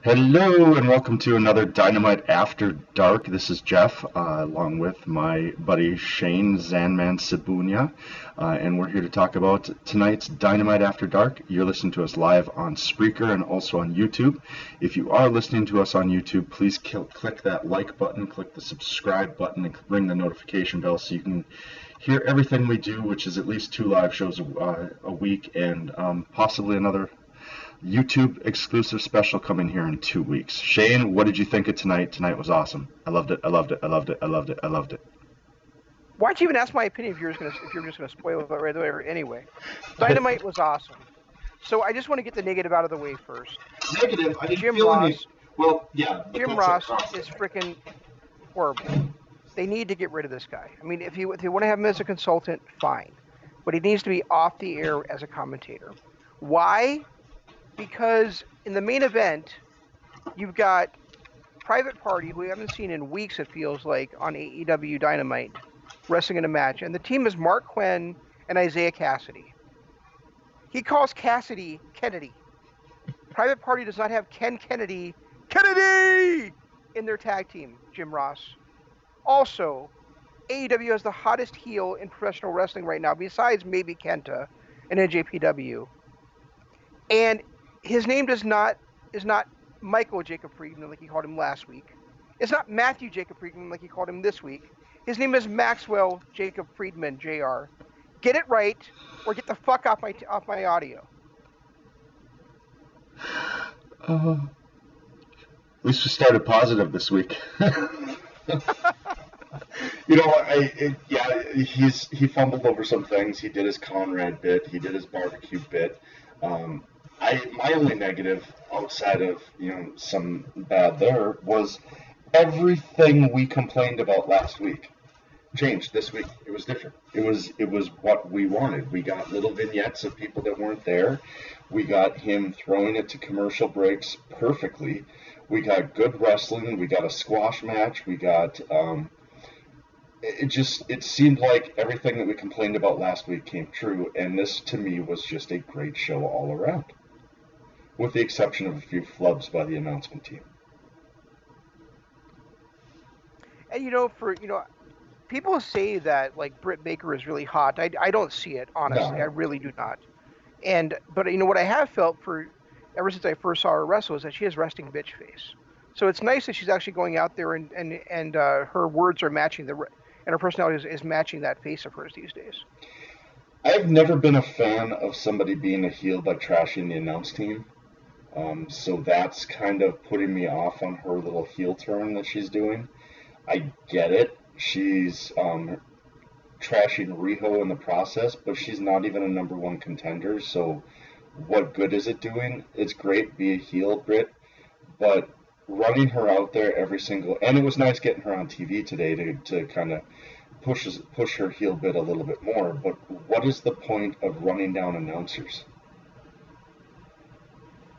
Hello and welcome to another Dynamite After Dark. This is Jeff, along with my buddy Shane Zanman Sibunya, and we're here to talk about tonight's Dynamite After Dark. You're listening to us live on Spreaker and also on YouTube. If you are listening to us on YouTube, please click that like button, click the subscribe button, and ring the notification bell so you can hear everything we do, which is at least 2 live shows a week and possibly another YouTube exclusive special coming here in 2 weeks. Shane, what did you think of tonight? Tonight was awesome. I loved it. I loved it. I loved it. I loved it. I loved it. Why'd you even ask my opinion if you're just gonna spoil it right there anyway? Dynamite was awesome. So I just want to get the negative out of the way first. Negative. I didn't Jim feel Ross. any. Well, yeah. Jim Ross is freaking horrible. They need to get rid of this guy. I mean, if you want to have him as a consultant, fine, but he needs to be off the air as a commentator. Why? Because in the main event, you've got Private Party, who we haven't seen in weeks, it feels like, on AEW Dynamite, wrestling in a match. And the team is Mark Quinn and Isaiah Cassidy. He calls Cassidy Kennedy. Private Party does not have Kennedy in their tag team, Jim Ross. Also, AEW has the hottest heel in professional wrestling right now, besides maybe Kenta and NJPW. And his name is not Michael Jacob Friedman like he called him last week. It's not Matthew Jacob Friedman like he called him this week. His name is Maxwell Jacob Friedman, Jr. Get it right, or get the fuck off my audio. At least we started positive this week. You know, he fumbled over some things. He did his Conrad bit. He did his barbecue bit. My only negative, outside of some bad there, was everything we complained about last week changed this week. It was different. It was what we wanted. We got little vignettes of people that weren't there. We got him throwing it to commercial breaks perfectly. We got good wrestling. We got a squash match. We got it seemed like everything that we complained about last week came true, and this to me was just a great show all around, with the exception of a few flubs by the announcement team. And people say that like Britt Baker is really hot. I don't see it, honestly. No. I really do not. But what I have felt for ever since I first saw her wrestle is that she has resting bitch face. So it's nice that she's actually going out there and her words are matching and her personality is matching that face of hers these days. I've never been a fan of somebody being a heel by trashing the announce team. So that's kind of putting me off on her little heel turn that she's doing. I get it. She's trashing Riho in the process, but she's not even a number one contender. So what good is it doing? It's great, be a heel, Britt, but running her out there and it was nice getting her on TV today to kind of push her heel bit a little bit more, but what is the point of running down announcers?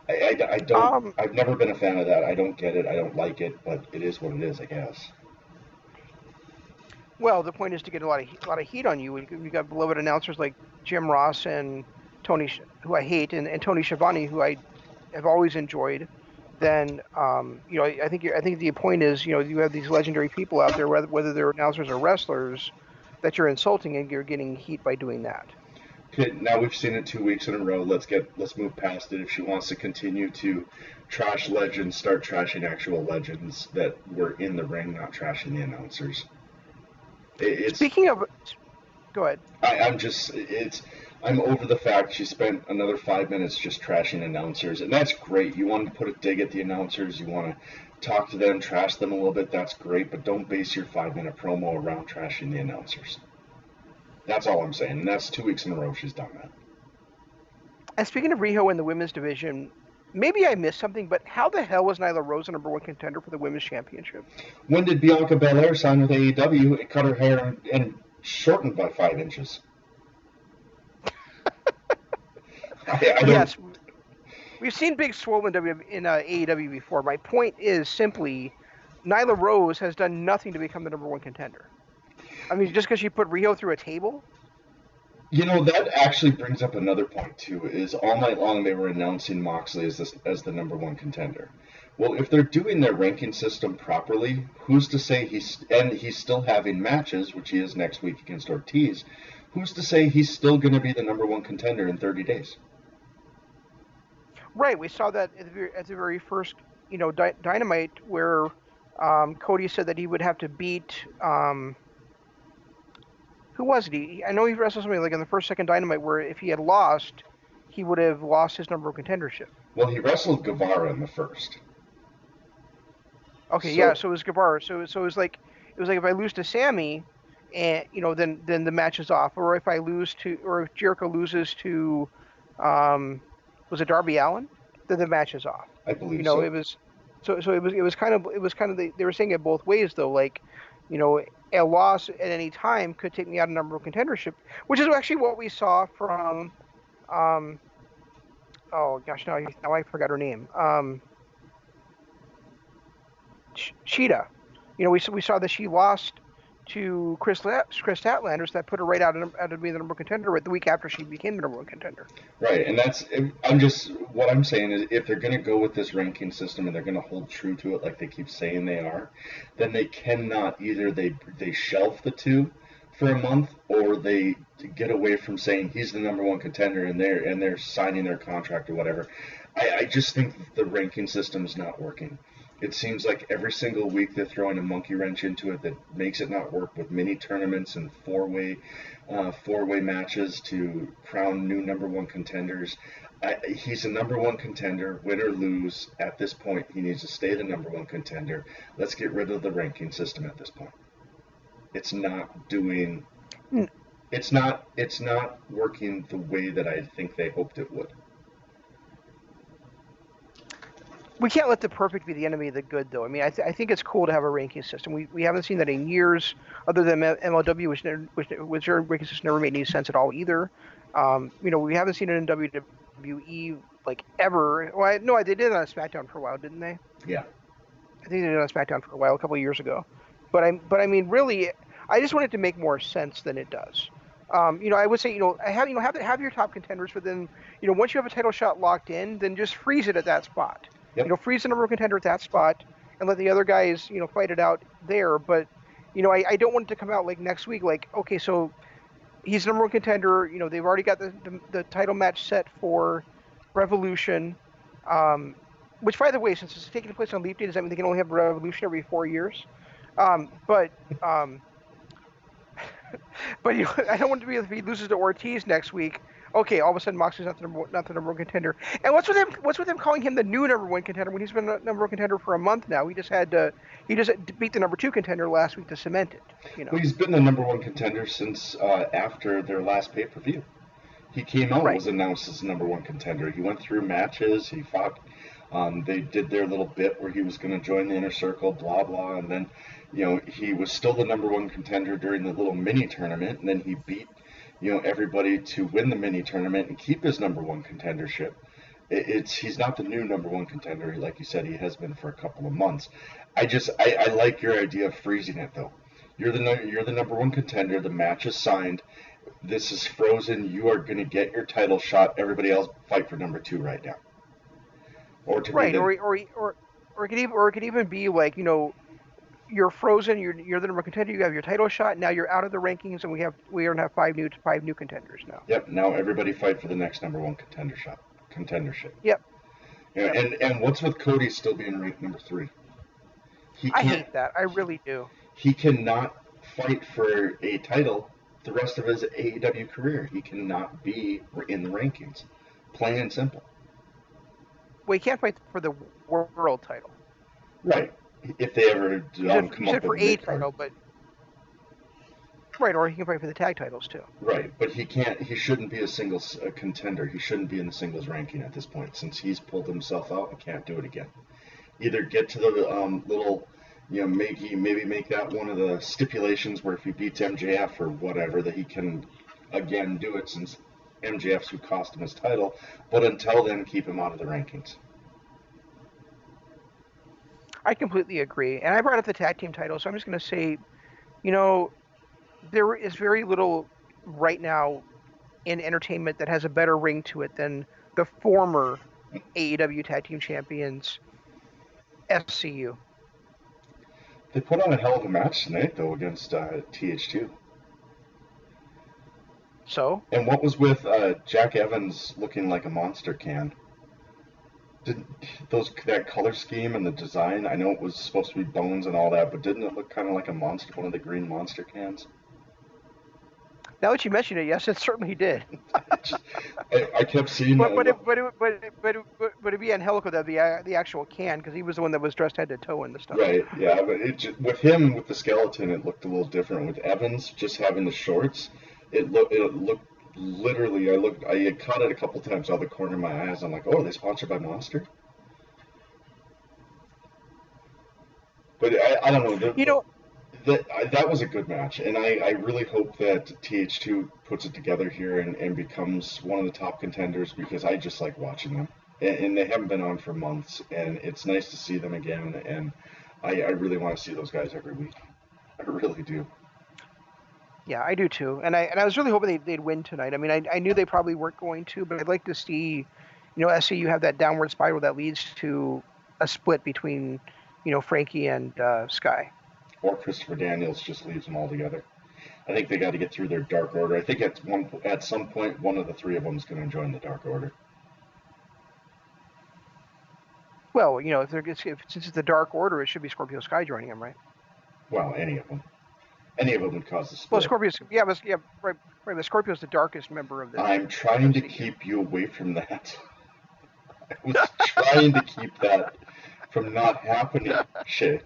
I don't. I've never been a fan of that. I don't get it. I don't like it, but it is what it is, I guess. Well, the point is to get a lot of heat on you. You got beloved announcers like Jim Ross and Tony, who I hate, and Tony Schiavone, who I have always enjoyed. Then I think the point is you have these legendary people out there, whether they're announcers or wrestlers, that you're insulting, and you're getting heat by doing that. Okay, now we've seen it 2 weeks in a row. Let's move past it. If she wants to continue to trash legends, start trashing actual legends that were in the ring, not trashing the announcers. Speaking of, go ahead. I'm over the fact she spent another 5 minutes just trashing announcers, and that's great. You want to put a dig at the announcers, you want to talk to them, trash them a little bit, that's great, but don't base your 5-minute promo around trashing the announcers. That's all I'm saying, and that's 2 weeks in a row she's done that. And speaking of Riho in the women's division, maybe I missed something, but how the hell was Nyla Rose the number one contender for the women's championship? When did Bianca Belair sign with AEW? It cut her hair and shortened by 5 inches. Yes, we've seen big swole in AEW before. My point is simply, Nyla Rose has done nothing to become the number one contender. I mean, just because she put Riho through a table? That actually brings up another point too. Is all night long they were announcing Moxley as the number one contender. Well, if they're doing their ranking system properly, who's to say he's still having matches, which he is next week against Ortiz? Who's to say he's still going to be the number one contender in 30 days? Right. We saw that at the very first, Dynamite, where Cody said that he would have to beat. Who was it? I know he wrestled somebody like in the second Dynamite, where if he had lost, he would have lost his number one contendership. Well, he wrestled Guevara in the first. Okay, yeah. So it was Guevara. So it was like if I lose to Sammy, and then the match is off. Or if I lose to, or if Jericho loses to, was it Darby Alin? Then the match is off. I believe so. It was. So it was kind of they were saying it both ways though. Like, a loss at any time could take me out of number one contendership, which is actually what we saw from. Oh gosh, now I forgot her name. Cheetah. We saw that she lost to Chris Statlander, so that put her right out of being the number one contender right the week after she became the number one contender. Right, and what I'm saying is if they're going to go with this ranking system and they're going to hold true to it like they keep saying they are, then they cannot either they shelf the two for a month or they get away from saying he's the number one contender and they're signing their contract or whatever. I just think the ranking system is not working. It seems like every single week they're throwing a monkey wrench into it that makes it not work with mini tournaments and four-way matches to crown new number one contenders. He's a number one contender, win or lose. At this point, he needs to stay the number one contender. Let's get rid of the ranking system at this point. It's not doing. It's not working the way that I think they hoped it would. We can't let the perfect be the enemy of the good, though. I mean, I think it's cool to have a ranking system. We haven't seen that in years, other than MLW, which their ranking system never made any sense at all either. We haven't seen it in WWE like ever. Well, no, they did it on SmackDown for a while, didn't they? Yeah. I think they did it on SmackDown for a while, a couple of years ago. But I mean, really, I just want it to make more sense than it does. I would say, have your top contenders, but then, once you have a title shot locked in, then just freeze it at that spot. Yep. Freeze the number one contender at that spot and let the other guys, fight it out there. But, I don't want it to come out like next week, like, okay, so he's number one contender. They've already got the title match set for Revolution, which, by the way, since it's taking place on Leap Day, does that mean they can only have Revolution every 4 years? But I don't want it to be if he loses to Ortiz next week. Okay, all of a sudden Moxley's not the number one contender. And what's with him calling him the new number one contender when he's been a number one contender for a month now? He just beat the number two contender last week to cement it. Well, he's been the number one contender since after their last pay-per-view. He came out and was announced as number one contender. He went through matches. He fought. They did their little bit where he was going to join the Inner Circle, blah blah, and then he was still the number one contender during the little mini tournament, and then he beat everybody to win the mini tournament and keep his number one contendership. He's not the new number one contender, like you said. He has been for a couple of months. I like your idea of freezing it though. You're the number one contender. The match is signed. This is frozen. You are going to get your title shot. Everybody else fight for number two right now. Or it could even be like you're frozen. You're the number one contender. You have your title shot. Now you're out of the rankings, and we don't have five new contenders now. Yep. Now everybody fight for the next number one contendership. Yep. And what's with Cody still being ranked number 3? I hate that. I really do. He cannot fight for a title the rest of his AEW career. He cannot be in the rankings. Plain and simple. Well, he can't fight for the world title. Right. If they ever come up for a title, but right, or he can fight for the tag titles too. Right, but he can't. He shouldn't be a singles contender. He shouldn't be in the singles ranking at this point since he's pulled himself out and can't do it again. Either get to the little, maybe make that one of the stipulations where if he beats MJF or whatever that he can again do it since MJF's who cost him his title. But until then, keep him out of the rankings. I completely agree. And I brought up the tag team title, so I'm just going to say, there is very little right now in entertainment that has a better ring to it than the former AEW Tag Team Champions SCU. They put on a hell of a match tonight, though, against TH2. So? And what was with Jack Evans looking like a monster can? Did that color scheme and the design? I know it was supposed to be bones and all that, but didn't it look kind of like a monster, one of the green monster cans? Now that you mention it, yes, it certainly did. I kept seeing but that. it'd be Angelico that the actual can, because he was the one that was dressed head to toe in the stuff. Right, yeah, but with him with the skeleton, it looked a little different. With Evans just having the shorts, it looked literally. I had caught it a couple times out of the corner of my eyes. I'm like, oh, are they sponsored by Monster? But I don't know. That was a good match, and I really hope that TH2 puts it together here and becomes one of the top contenders, because I just like watching them. And they haven't been on for months, and it's nice to see them again, and I really want to see those guys every week. I really do. Yeah, I do too, and I was really hoping they'd win tonight. I mean, I knew they probably weren't going to, but I'd like to see, SCU have that downward spiral that leads to a split between, Frankie and Sky. Or Christopher Daniels just leaves them all together. I think they got to get through their Dark Order. I think at some point one of the three of them is going to join the Dark Order. Well, since it's the Dark Order, it should be Scorpio Sky joining him, right? Well, any of them. Any of them would cause a split. Well, Scorpio's, right. But Scorpio's the darkest member of the. I'm trying to keep you away from that. I was trying to keep that from not happening, Shay.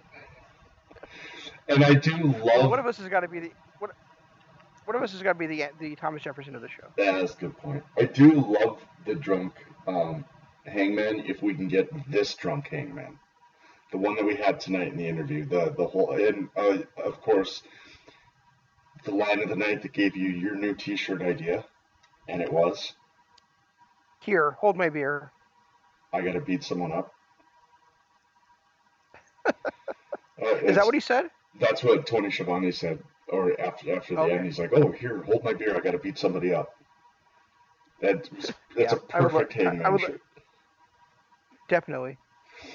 And I do love. Well, one of us has got to be the. One of us has got to be the Thomas Jefferson of the show. That's a good point. I do love the drunk Hangman. If we can get this drunk Hangman, the one that we had tonight in the interview, the whole, and of course, the line of the night that gave you your new T-shirt idea, and it was, "Here, hold my beer. I got to beat someone up." Is that what he said? That's what Tony Schiavone said, or after the end, he's like, "Oh, here, hold my beer. I got to beat somebody up." That's a perfect Hangman shirt. Definitely,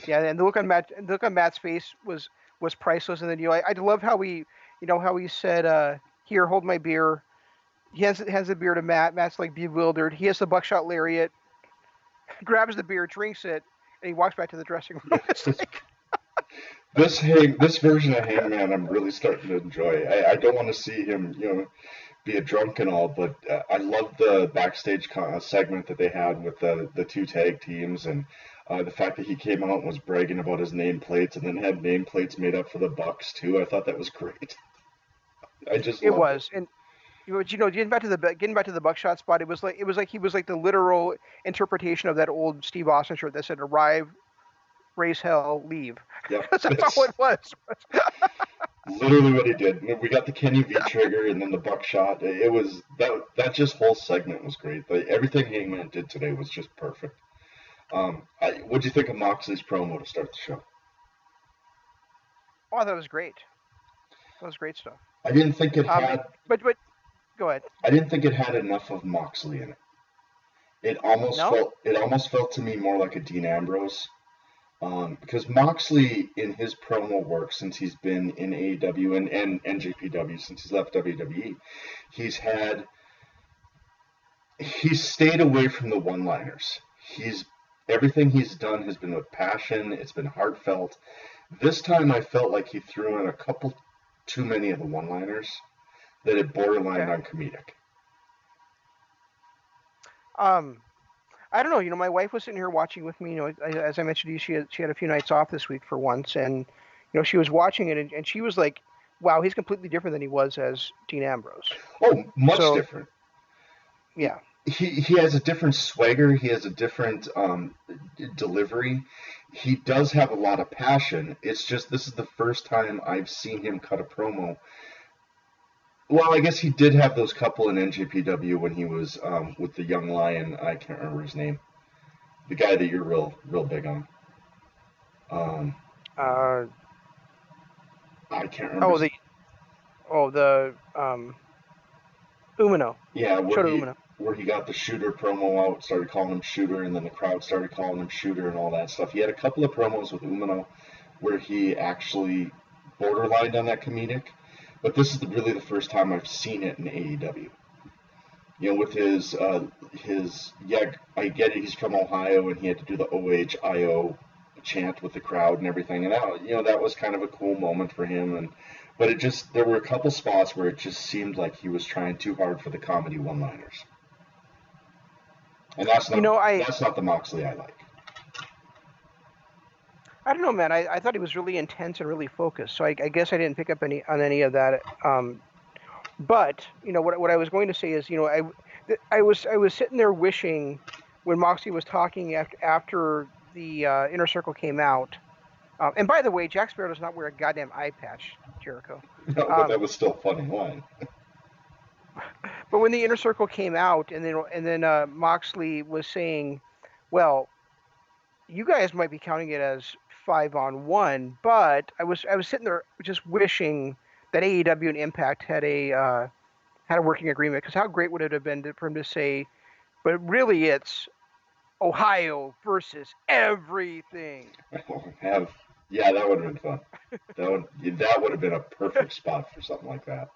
yeah. And the look on Matt's face was priceless. And then I love how he said, "Here, hold my beer." He hands the beer to Matt. Matt's like bewildered. He has the buckshot lariat, grabs the beer, drinks it, and he walks back to the dressing room. It's like. This version of Hangman, I'm really starting to enjoy. I don't want to see him, be a drunk and all, but I love the backstage segment that they had with the two tag teams, and the fact that he came out and was bragging about his nameplates, and then had nameplates made up for the Bucks too. I thought that was great. It was, and getting back to the buckshot spot, it was like he was like the literal interpretation of that old Steve Austin shirt that said "Arrive, raise hell, leave." Yep. That's all it was. Literally what he did. We got the Kenny V trigger and then the buckshot. It was that just whole segment was great. Everything Hangman did today was just perfect. What do you think of Moxley's promo to start the show? Oh, that was great. That was great stuff. I didn't think it had. But go ahead. I didn't think it had enough of Moxley in it. It almost felt to me more like a Dean Ambrose. Because Moxley, in his promo work since he's been in AEW and NJPW, since he's left WWE, he's stayed away from the one-liners. Everything he's done has been with passion. It's been heartfelt. This time I felt like he threw in a couple too many of the one-liners that it borderlined on comedic. I don't know. My wife was sitting here watching with me. As I mentioned to you, she had a few nights off this week for once, and she was watching it, and she was like, "Wow, he's completely different than he was as Dean Ambrose." Oh, much different. Yeah. He has a different swagger. He has a different delivery. He does have a lot of passion. It's just this is the first time I've seen him cut a promo. Well, I guess he did have those couple in NJPW when he was with the young lion. I can't remember his name. The guy that you're real big on. I can't remember. The Umino. Yeah, Shota Umino. where he got the Shooter promo out, started calling him Shooter, and then the crowd started calling him Shooter and all that stuff. He had a couple of promos with Umino where he actually borderlined on that comedic, but this is really the first time I've seen it in AEW. You know, with his yeah, I get it. He's from Ohio, and he had to do the OHIO chant with the crowd and everything, and that was kind of a cool moment for him. But there were a couple spots where it just seemed like he was trying too hard for the comedy one-liners, and that's not the Moxley I like. I don't know, man. I thought he was really intense and really focused, so I guess I didn't pick up on any of that. But what I was going to say is, I was sitting there wishing when Moxley was talking after the Inner Circle came out. And by the way, Jack Sparrow does not wear a goddamn eye patch, Jericho. No, but that was still a funny line. But when the Inner Circle came out, and then Moxley was saying, "Well, you guys might be counting it as 5-on-1," but I was sitting there just wishing that AEW and Impact had a working agreement, because how great would it have been for him to say, but really it's Ohio versus everything. Yeah, that would have been fun. That would have been a perfect spot for something like that.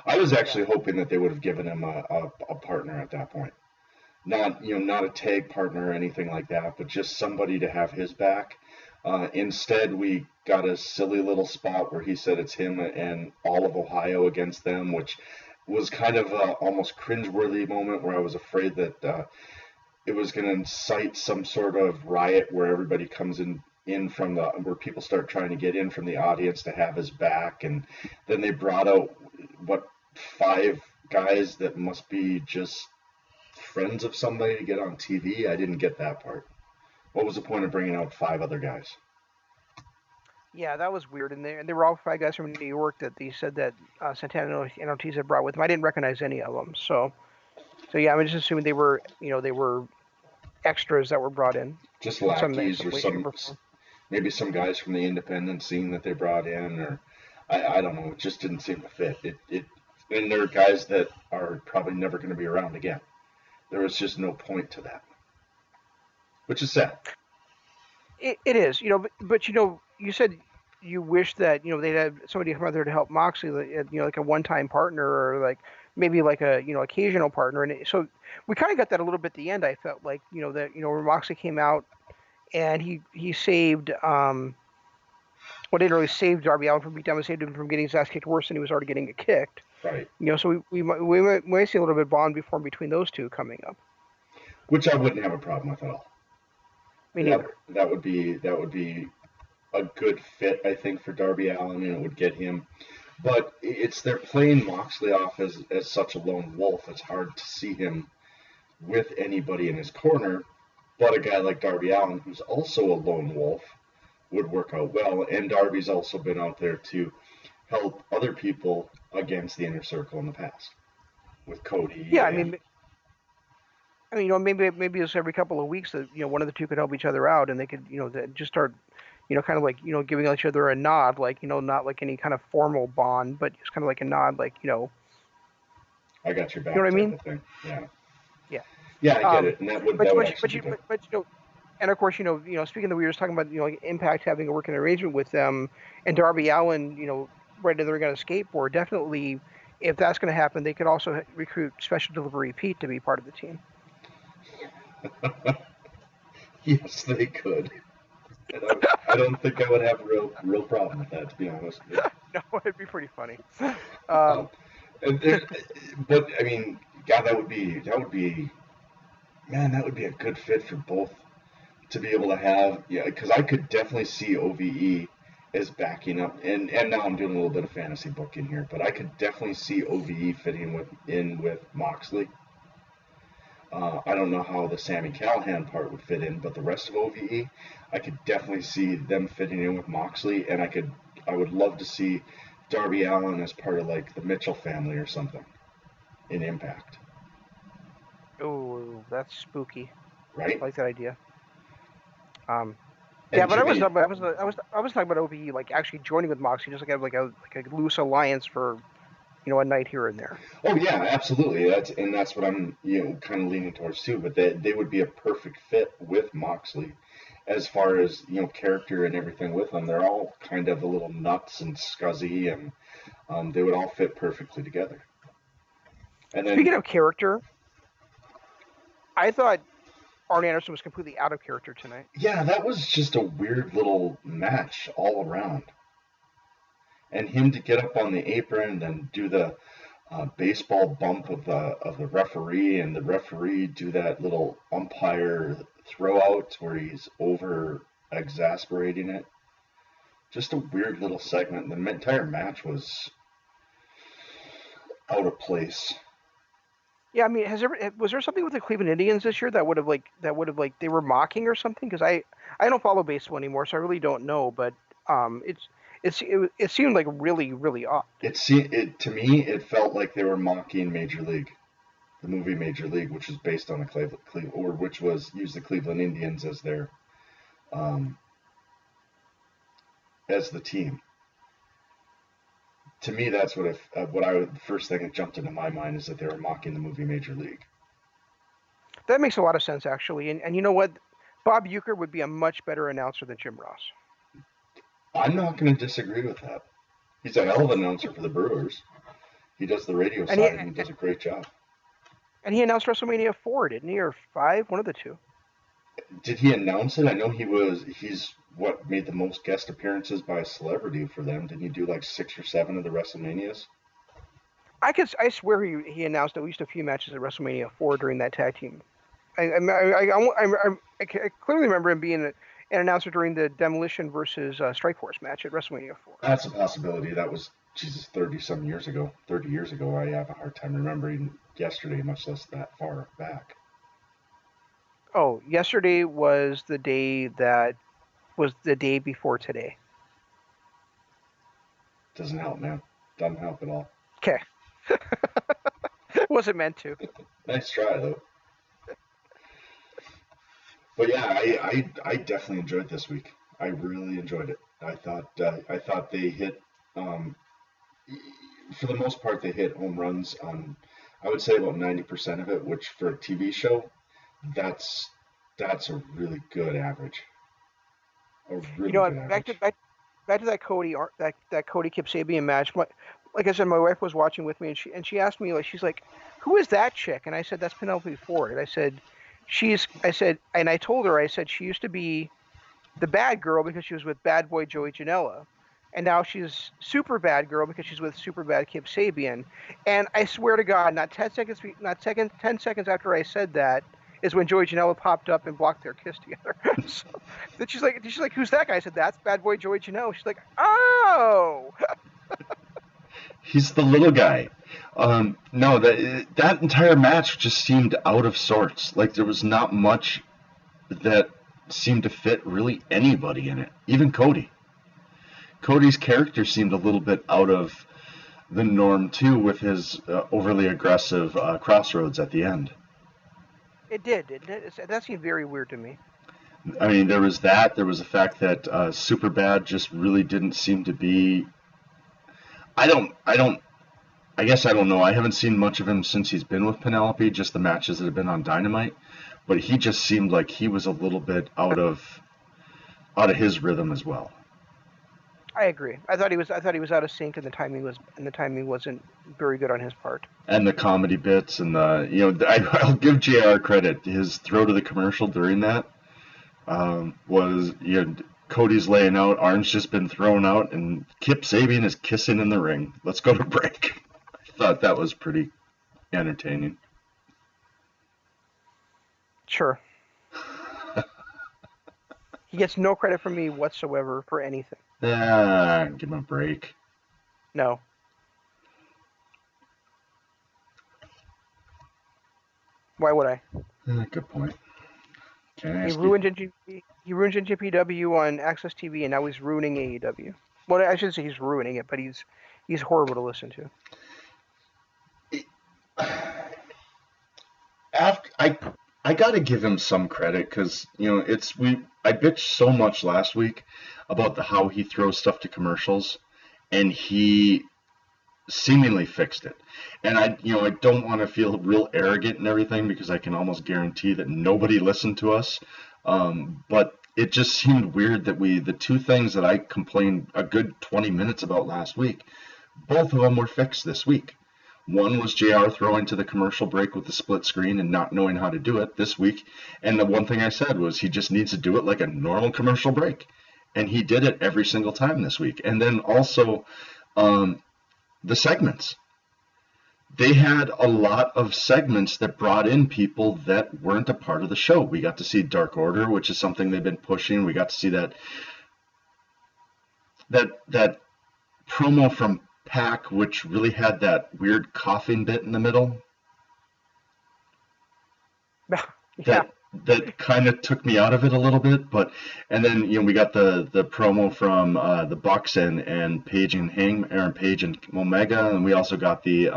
I was actually hoping that they would have given him a partner at that point. Not a tag partner or anything like that, but just somebody to have his back. Instead, we got a silly little spot where he said it's him and all of Ohio against them, which was kind of a almost cringeworthy moment where I was afraid that it was going to incite some sort of riot where everybody comes in from where people start trying to get in from the audience to have his back, and then they brought out 5 guys that must be just friends of somebody to get on TV. I didn't get that part. What was the point of bringing out 5 other guys? Yeah, that was weird. And they were all 5 guys from New York that they said that Santana and Ortiz had brought with them. I didn't recognize any of them. So yeah, I'm just assuming they were extras that were brought in. Just lackeys or maybe some guys from the independent scene that they brought in, or I don't know. It just didn't seem to fit. And there are guys that are probably never going to be around again. There was just no point to that, which is sad. It is, but you said you wish that they'd have somebody come out there to help Moxley, like a one-time partner, or like maybe like a occasional partner. And so we kind of got that a little bit at the end. I felt like that where Moxley came out and he saved didn't really save Darby Alin from being down, but saved him from getting his ass kicked worse than he was already getting it kicked. Right. So we might see a little bit of bond between those two coming up. Which I wouldn't have a problem with at all. Me neither. That would be a good fit, I think, for Darby Allin, and it would get him. But they're playing Moxley off as such a lone wolf. It's hard to see him with anybody in his corner. But a guy like Darby Allin, who's also a lone wolf, would work out well. And Darby's also been out there to help other people against the Inner Circle in the past with Cody. Yeah, I mean, maybe it's every couple of weeks that one of the two could help each other out, and they could just start kind of like giving each other a nod, like not like any kind of formal bond, but just kind of like a nod, like I got your back. You know what I mean? Thing. Yeah. Yeah. Yeah, I get it, and that would and of course, speaking of, we were just talking about, like Impact having a working arrangement with them, and Darby Allin, right there, they're going to skateboard. Definitely, if that's going to happen, they could also recruit Special Delivery Pete to be part of the team. Yes, they could. And I don't think I would have a real problem with that, to be honest. No, it'd be pretty funny. But I mean, God, that would be a good fit for both to be able to have. Yeah, because I could definitely see OVE as backing up, and now I'm doing a little bit of fantasy booking here, but I could definitely see OVE fitting in with Moxley. I don't know how the Sami Callihan part would fit in, but the rest of OVE, I could definitely see them fitting in with Moxley, and I would love to see Darby Allin as part of like the Mitchell family or something in Impact. Oh, that's spooky. Right? I like that idea. Yeah, but I was talking about OVE like actually joining with Moxley, just like a loose alliance for a night here and there. Oh yeah, absolutely. That's what I'm kind of leaning towards too. But they would be a perfect fit with Moxley, as far as character and everything with them. They're all kind of a little nuts and scuzzy, and they would all fit perfectly together. And then Speaking of character, I thought Arn Anderson was completely out of character tonight. yeah, that was just a weird little match all around. And him to get up on the apron and then do the baseball bump of the referee, and the referee do that little umpire throw out where he's over exasperating it. Just a weird little segment. The entire match was out of place. Yeah, I mean, was there something with the Cleveland Indians this year that would have they were mocking or something? Because I don't follow baseball anymore, so I really don't know. But it seemed like really, really odd. To me it felt like they were mocking Major League, the movie Major League, which was based on which was used the Cleveland Indians as their as the team. To me, that's the first thing that jumped into my mind is that they were mocking the movie Major League. That makes a lot of sense, actually. And you know what? Bob Uecker would be a much better announcer than Jim Ross. I'm not going to disagree with that. He's a hell of an announcer for the Brewers. He does the radio side, and he does a great job. And he announced WrestleMania 4, didn't he? Or 5? One of the two. Did he announce it? I know he's what made the most guest appearances by a celebrity for them. Didn't he do like 6 or 7 of the WrestleManias? I swear he announced at least a few matches at WrestleMania 4 during that tag team. I clearly remember him being an announcer during the Demolition versus Strikeforce match at WrestleMania 4. That's a possibility. That was 30 years ago. I have a hard time remembering yesterday, much less that far back. Oh, yesterday was the day before today. Doesn't help, man. Doesn't help at all. Okay. Wasn't meant to. Nice try, though. But yeah, I definitely enjoyed this week. I really enjoyed it. I thought they hit, for the most part, they hit home runs on, I would say about 90% of it, which for a TV show, that's a really good average. Back to that Cody Kip Sabian match. Like I said, my wife was watching with me, and she asked me, like, she's like, "Who is that chick?" And I said, "That's Penelope Ford." And I told her, I said she used to be the bad girl because she was with bad boy Joey Janela, and now she's super bad girl because she's with super bad Kip Sabian. And I swear to God, not 10 seconds after I said that is when Joey Janela popped up and blocked their kiss together. So then she's like, "Who's that guy?" I said, "That's bad boy Joey Janela." She's like, "Oh." He's the little guy. No, that entire match just seemed out of sorts. Like there was not much that seemed to fit really anybody in it. Even Cody. Cody's character seemed a little bit out of the norm too, with his overly aggressive crossroads at the end. It did, didn't it? That seemed very weird to me. I mean, there was that. There was the fact that Superbad just really didn't seem to be. I guess I don't know. I haven't seen much of him since he's been with Penelope, just the matches that have been on Dynamite. But he just seemed like he was a little bit out of his rhythm as well. I agree. I thought he was out of sync, and the timing wasn't very good on his part. And the comedy bits and I'll give JR credit. His throw to the commercial during that was Cody's laying out, Arn's just been thrown out, and Kip Sabian is kissing in the ring. Let's go to break. I thought that was pretty entertaining. Sure. He gets no credit from me whatsoever for anything. Give him a break. No. Why would I? Good point. He ruined NJPW on Access TV, and now he's ruining AEW. Well, I shouldn't say he's ruining it, but he's horrible to listen to. I gotta give him some credit because I bitched so much last week about how he throws stuff to commercials, and he seemingly fixed it. And I don't want to feel real arrogant and everything because I can almost guarantee that nobody listened to us. But it just seemed weird that the two things that I complained a good 20 minutes about last week, both of them were fixed this week. One was JR throwing to the commercial break with the split screen and not knowing how to do it this week. And the one thing I said was he just needs to do it like a normal commercial break. And he did it every single time this week. And then also the segments. They had a lot of segments that brought in people that weren't a part of the show. We got to see Dark Order, which is something they've been pushing. We got to see that promo from PAC, which really had that weird coughing bit in the middle. Yeah. That kind of took me out of it a little bit, and then we got the promo from the Bucks and Paige and Paige and Omega, and we also got the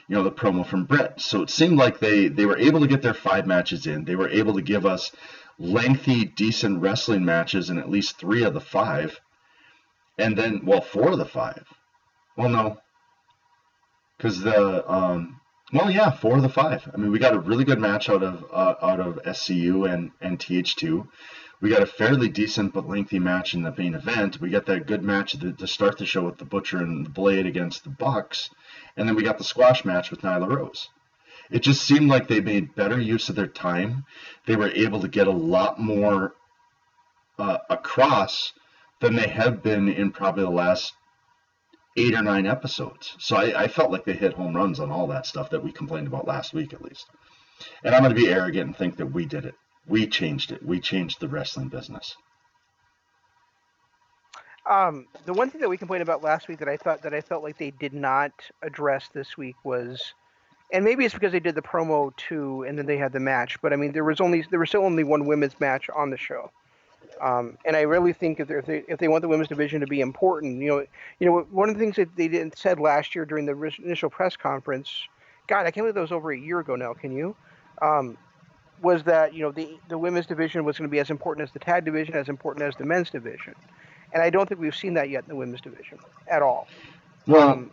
the promo from Brett. So it seemed like they were able to get their 5 matches in. They were able to give us lengthy, decent wrestling matches in at least 3 of the 5, and then 4 of the 5. Well, no, because 4 of the 5. I mean, we got a really good match out of SCU and TH2. We got a fairly decent but lengthy match in the main event. We got that good match to start the show with the Butcher and the Blade against the Bucks, and then we got the squash match with Nyla Rose. It just seemed like they made better use of their time. They were able to get a lot more across than they have been in probably the last 8 or 9 episodes. So I felt like they hit home runs on all that stuff that we complained about last week, at least. And I'm going to be arrogant and think that we did it. We changed it. We changed the wrestling business. The one thing that we complained about last week that I felt like they did not address this week was, and maybe it's because they did the promo too, and then they had the match. But I mean, there was still only one women's match on the show. And I really think if they want the women's division to be important, one of the things that they said last year during the initial press conference, God, I can't believe that was over a year ago now. Can you? Was that the women's division was going to be as important as the tag division, as important as the men's division, and I don't think we've seen that yet in the women's division at all. Well,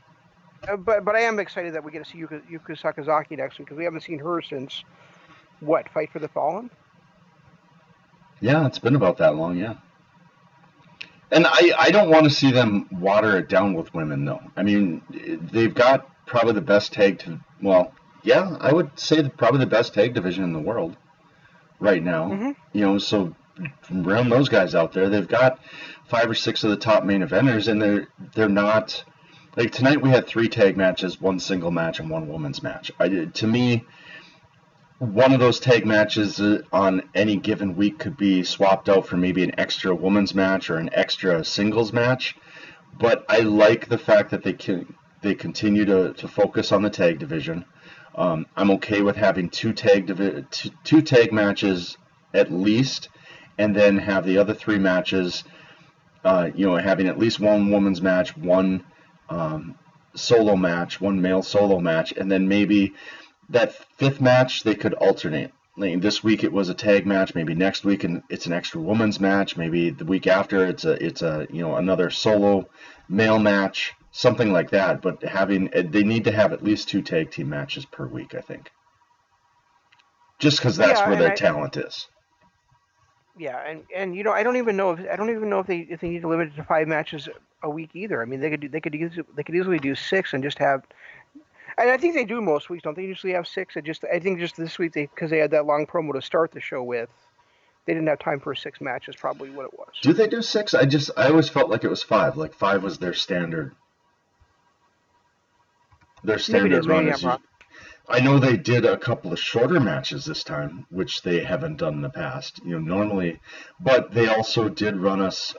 but I am excited that we get to see Yuka Sakazaki next week because we haven't seen her since Fight for the Fallen. Yeah, it's been about that long, yeah. And I don't want to see them water it down with women, though. I mean, they've got probably the best I would say probably the best tag division in the world right now. Mm-hmm. So around those guys out there, they've got 5 or 6 of the top main eventers, and they're not like tonight. We had 3 tag matches, 1 single match, and 1 women's match. To me, one of those tag matches on any given week could be swapped out for maybe an extra women's match or an extra singles match. But I like the fact that they continue to focus on the tag division. I'm okay with having 2 tag matches at least, and then have the other 3 matches, having at least 1 women's match, 1 solo match, 1 male solo match, and then maybe that 5th match they could alternate. Like this week it was a tag match, maybe next week and it's an extra women's match, maybe the week after it's a another solo male match, something like that. But they need to have at least 2 tag team matches per week, I think. Just because that's where their talent is. Yeah, and I don't even know if they need to limit it to 5 matches a week either. I mean, they could easily do 6 and just have. And I think they do most weeks, don't they? Usually have 6. I think just this week because they had that long promo to start the show with, they didn't have time for 6 matches. Probably what it was. Do they do 6? I always felt like it was 5. Like 5 was their standard. Their standard run is. I know they did a couple of shorter matches this time, which they haven't done in the past, normally, but they also did run us,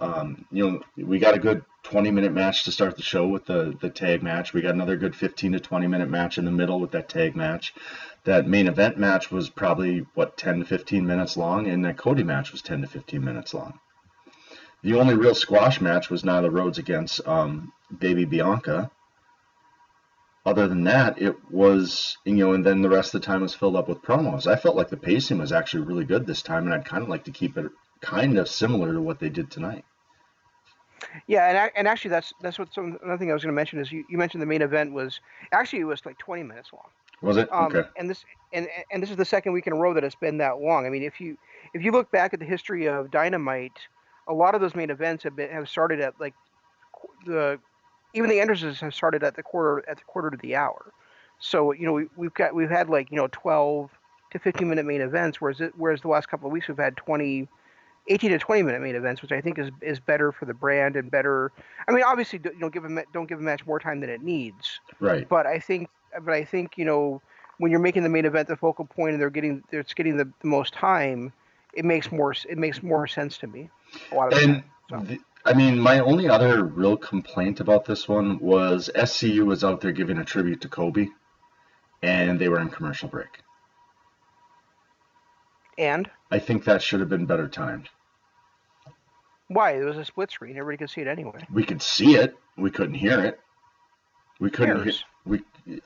we got a good 20-minute match to start the show with the tag match. We got another good 15 to 20-minute match in the middle with that tag match. That main event match was probably, 10 to 15 minutes long, and that Cody match was 10 to 15 minutes long. The only real squash match was Nyla Rose against Baby Bianca. Other than that, it was, and then the rest of the time was filled up with promos. I felt like the pacing was actually really good this time, and I'd kind of like to keep it kind of similar to what they did tonight. Yeah, and actually that's what another thing I was going to mention is you mentioned the main event was actually it was like 20 minutes long. Was it? Okay. And this is the second week in a row that it's been that long. I mean, if you look back at the history of Dynamite, a lot of those main events have started at like the even the entrances have started at the quarter to the hour. So we've had like 12 to 15-minute main events, whereas the last couple of weeks we've had 18 to 20-minute main events, which I think is better for the brand and better. I mean, obviously, don't give a match more time than it needs. Right. But I think when you're making the main event the focal point and it's getting the most time, it makes more sense to me a lot of the And time. So. I mean, my only other real complaint about this one was SCU was out there giving a tribute to Kobe, and they were in commercial break. And I think that should have been better timed. why? It was a split screen. Everybody could see it anyway. We could see it. We couldn't hear it. We couldn't hear.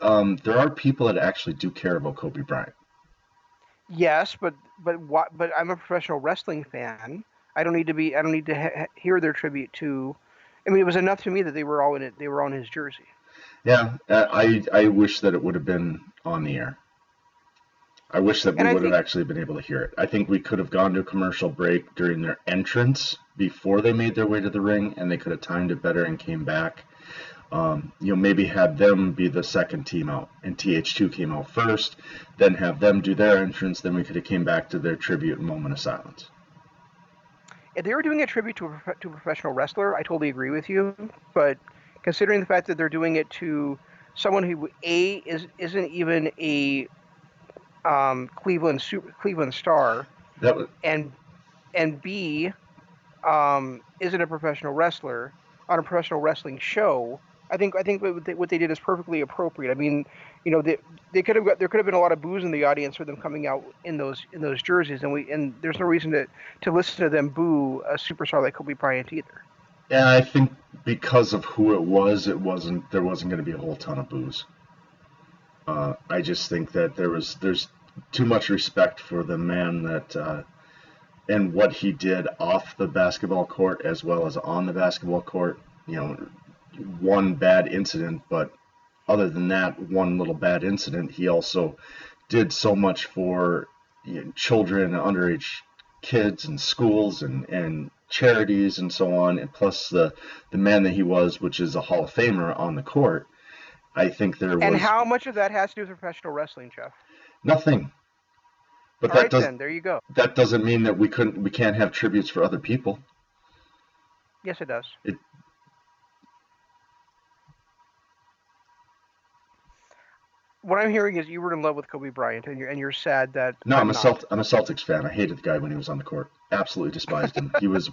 There are people that actually do care about Kobe Bryant. Yes, but I'm a professional wrestling fan. I don't need to hear their tribute to. I mean, it was enough to me that they were all in it. They were on his jersey. Yeah, I wish that it would have been on the air. I wish that we would have actually been able to hear it. I think we could have gone to a commercial break during their entrance before they made their way to the ring, and they could have timed it better and came back. Maybe had them be the second team out, and TH2 came out first, then have them do their entrance, then we could have came back to their tribute and moment of silence. If they were doing a tribute to a professional wrestler, I totally agree with you. But considering the fact that they're doing it to someone who isn't even a Cleveland star, and B isn't a professional wrestler on a professional wrestling show, I think what they did is perfectly appropriate. I mean, there could have been a lot of boos in the audience for them coming out in those jerseys, and there's no reason to listen to them boo a superstar like Kobe Bryant either. Yeah, I think because of who it was, there wasn't going to be a whole ton of boos. I just think that there's too much respect for the man that and what he did off the basketball court as well as on the basketball court. One bad incident, but other than that one little bad incident, he also did so much for children, underage kids, and schools, and charities, and so on. And plus the man that he was, which is a Hall of Famer on the court. I think there was. And how much of that has to do with professional wrestling, Jeff? Nothing. But all right, then there you go. That doesn't mean that we can't have tributes for other people. Yes, it does. What I'm hearing is you were in love with Kobe Bryant, and you're sad that. No, I'm a Celtics fan. I hated the guy when he was on the court. Absolutely despised him. He was.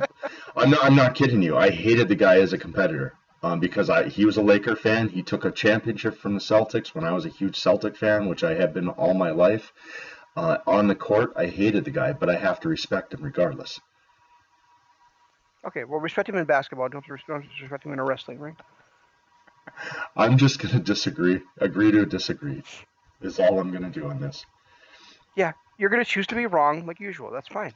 I'm not kidding you. I hated the guy as a competitor. Because he was a Laker fan. He took a championship from the Celtics when I was a huge Celtic fan, which I have been all my life. On the court, I hated the guy, but I have to respect him regardless. Okay, well, respect him in basketball. Don't respect him in a wrestling ring. I'm just going to disagree. Agree to disagree is all I'm going to do on this. Yeah, you're going to choose to be wrong like usual. That's fine.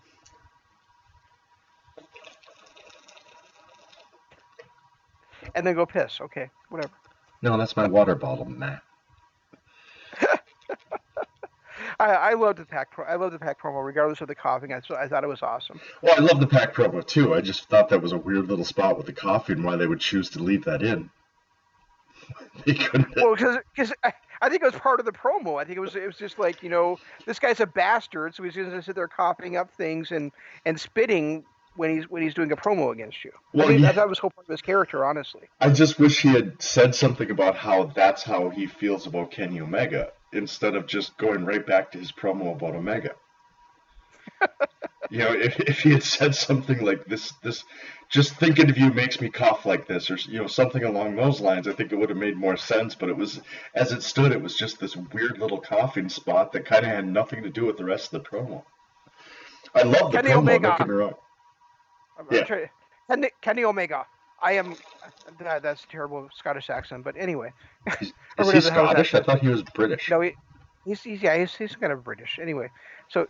And then go piss. Okay, whatever. No, that's my water bottle, Matt. I love the PAC. I love the PAC promo, regardless of the coughing. I thought it was awesome. Well, I love the PAC promo too. I just thought that was a weird little spot with the coughing. Why they would choose to leave that in? They couldn't. Well, because I think it was part of the promo. I think it was just like this guy's a bastard, so he's going to sit there coughing up things and spitting when he's doing a promo against you. Well, I thought it was whole part of his character, honestly. I just wish he had said something about how that's how he feels about Kenny Omega, instead of just going right back to his promo about Omega. If he had said something like this, just thinking of you makes me cough like this, or something along those lines, I think it would have made more sense. But it was, as it stood, it was just this weird little coughing spot that kind of had nothing to do with the rest of the promo. I love the promo. Omega. Don't get me wrong. Kenny Omega. I am. That's a terrible Scottish accent, but anyway. Is he Scottish? I thought he was British. No, he's kind of British. Anyway, so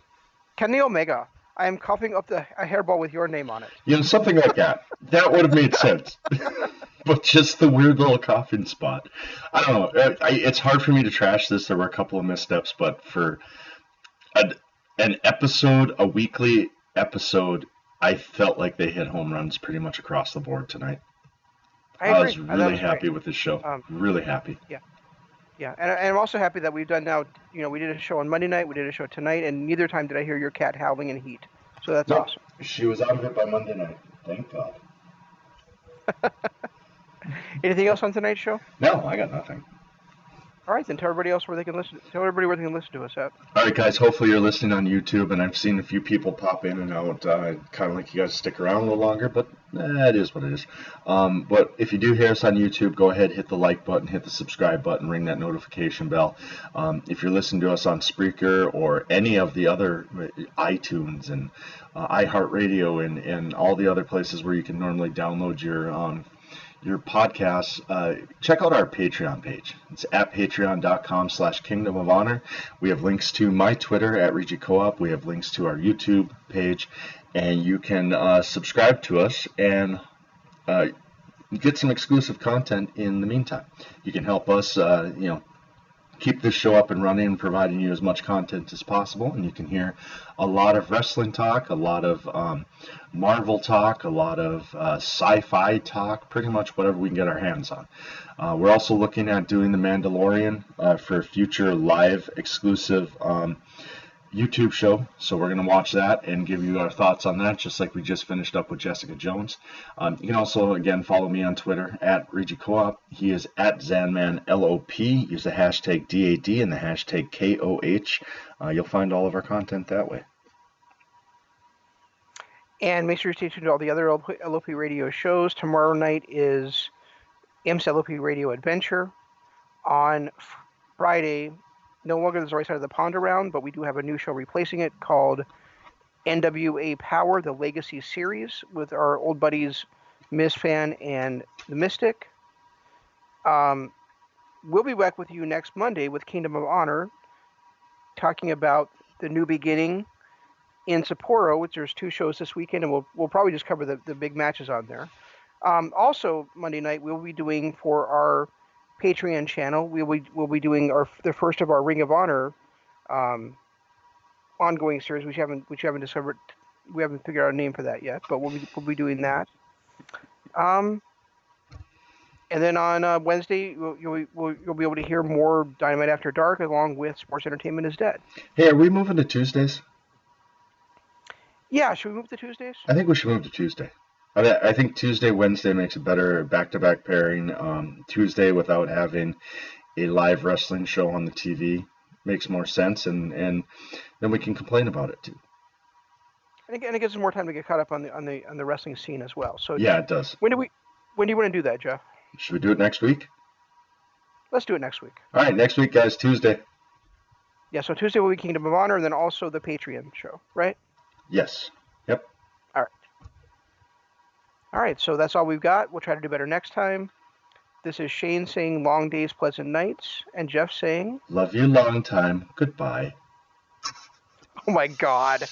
Kenny Omega, I am coughing up a hairball with your name on it. You know, something like that. That would have made sense. But just the weird little coughing spot. I don't know. It's hard for me to trash this. There were a couple of missteps, but for an episode, a weekly episode, I felt like they hit home runs pretty much across the board tonight. I agree. was really happy with this show. Really happy. Yeah, and I'm also happy that we've done now. You know, we did a show on Monday night, we did a show tonight, and neither time did I hear your cat howling in heat. So that's awesome. She was out of it by Monday night. Thank God. Anything else on tonight's show? No, I got nothing. All right, then tell everybody else where they can listen. Tell everybody where they can listen to us at. All right, guys. Hopefully you're listening on YouTube, and I've seen a few people pop in and out. Kind of like you guys stick around a little longer, but it is what it is. But if you do hear us on YouTube, go ahead, hit the like button, hit the subscribe button, ring that notification bell. If you're listening to us on Spreaker or any of the other iTunes and iHeartRadio and all the other places where you can normally download your podcasts, check out our Patreon page. It's at patreon.com/Kingdom of Honor. We have links to my Twitter at Regi Co-op. We have links to our YouTube page, and you can subscribe to us and get some exclusive content in the meantime. You can help us, keep this show up and running, providing you as much content as possible, and you can hear a lot of wrestling talk, a lot of Marvel talk, a lot of sci-fi talk, pretty much whatever we can get our hands on. We're also looking at doing The Mandalorian for a future live exclusive YouTube show, so we're going to watch that and give you our thoughts on that, just like we just finished up with Jessica Jones. You can also, again, follow me on Twitter at Regi Co-op. He is at ZanmanLOP. Use the hashtag DAD and the hashtag KOH. You'll find all of our content that way. And make sure you stay tuned to all the other LOP radio shows. Tomorrow night is IMS LOP Radio Adventure. On Friday, no longer there's the right side of the pond around, but we do have a new show replacing it called NWA Power, the Legacy Series, with our old buddies Ms. Fan and the Mystic. We'll be back with you next Monday with Kingdom of Honor, talking about the new beginning in Sapporo, which there's 2 shows this weekend, and we'll probably just cover the big matches on there. Also, Monday night, we'll be doing for our Patreon channel, we'll be doing the first of our Ring of Honor ongoing series, which we haven't figured out a name for that yet, but we'll be doing that. And then on Wednesday, you'll be able to hear more Dynamite After Dark, along with Sports Entertainment is Dead. Hey, are we moving to Tuesdays? Yeah, should we move to Tuesdays? I think we should move to Tuesday. I think Tuesday, Wednesday makes a better back-to-back pairing. Tuesday, without having a live wrestling show on the TV, makes more sense, and then we can complain about it too. And it gives us more time to get caught up on the wrestling scene as well. So yeah, it does. When do you want to do that, Jeff? Should we do it next week? Let's do it next week. All right, next week, guys, Tuesday. Yeah, so Tuesday will be Kingdom of Honor, and then also the Patreon show, right? Yes. Yep. All right, so that's all we've got. We'll try to do better next time. This is Shane saying long days, pleasant nights, and Jeff saying... Love you long time. Goodbye. Oh, my God.